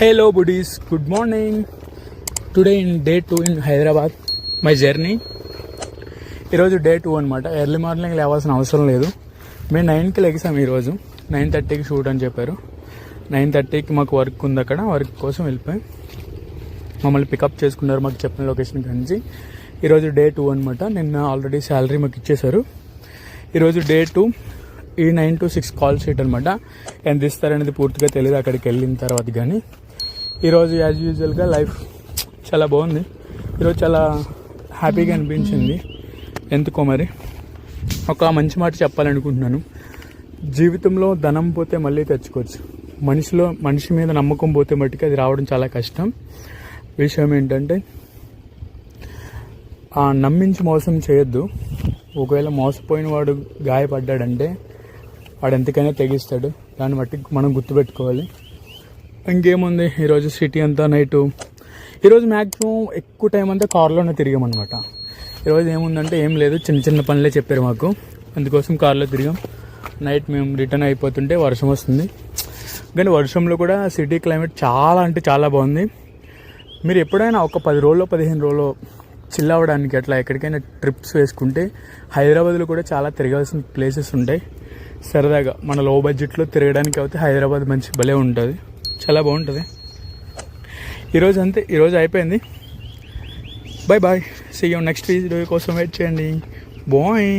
Hello buddies, good morning. Today in day 2 in Hyderabad, my journey. ఈరోజు day 2 అనమాట. Early morning లేవాల్సిన అవసరం లేదు. మేము 9కి లెగిసాము. ఈరోజు 9:30కి షూట్ అని చెప్పారు. 9:30కి మాకు వర్క్ ఉంది, అక్కడ వర్క్ కోసం వెళ్ళిపోయి మమ్మల్ని పికప్ చేసుకున్నారు మాకు చెప్పిన లొకేషన్ నుంచి. ఈరోజు డే 2 అనమాట. నిన్న ఆల్రెడీ శాలరీ మాకు ఇచ్చేశారు. ఈరోజు డే 2. ఈ 9 to 6 కాల్ షీట్ అనమాట. ఎంత ఇస్తారనేది పూర్తిగా తెలియదు అక్కడికి వెళ్ళిన తర్వాత. కానీ ఈరోజు యాజ్ యూజువల్గా లైఫ్ చాలా బాగుంది. ఈరోజు చాలా హ్యాపీగా అనిపించింది. ఎందుకో మరి ఒక మంచి మాట చెప్పాలనుకుంటున్నాను. జీవితంలో ధనం పోతే మళ్ళీ తెచ్చుకోవచ్చు, మనిషి మీద నమ్మకం పోతే మట్టుకు అది రావడం చాలా కష్టం. విషయం ఏంటంటే నమ్మించి మోసం చేయొద్దు. ఒకవేళ మోసపోయిన వాడు గాయపడ్డాడంటే వాడు ఎంతకైనా తెగిస్తాడు. దాన్ని బట్టి మనం గుర్తుపెట్టుకోవాలి. ఇంకేముంది, ఈరోజు సిటీ అంతా నైటు, ఈరోజు మ్యాక్సిమం ఎక్కువ టైం అంతా కార్లోనే తిరిగామన్నమాట. ఈరోజు ఏముందంటే ఏం లేదు, చిన్న చిన్న పనులే చెప్పారు మాకు, అందుకోసం కార్లో తిరిగాం. నైట్ మేము రిటర్న్ అయిపోతుంటే వర్షం వస్తుంది. కానీ వర్షంలో కూడా సిటీ క్లైమేట్ చాలా అంటే చాలా బాగుంది. మీరు ఎప్పుడైనా ఒక 10 రోజులు 15 రోజులు చిల్ అవ్వడానికి అట్లా ఎక్కడికైనా ట్రిప్స్ వేసుకుంటే హైదరాబాద్లో కూడా చాలా తిరగాల్సిన ప్లేసెస్ ఉంటాయి. సరదాగా మన లో బడ్జెట్లో తిరగడానికి అయితే హైదరాబాద్ మంచి భలే ఉంటుంది, చాలా బాగుంటుంది. ఈరోజు అంతే, ఈరోజు అయిపోయింది. Bye bye, see you next video కోసం వెయిట్ చేయండి. బాయ్.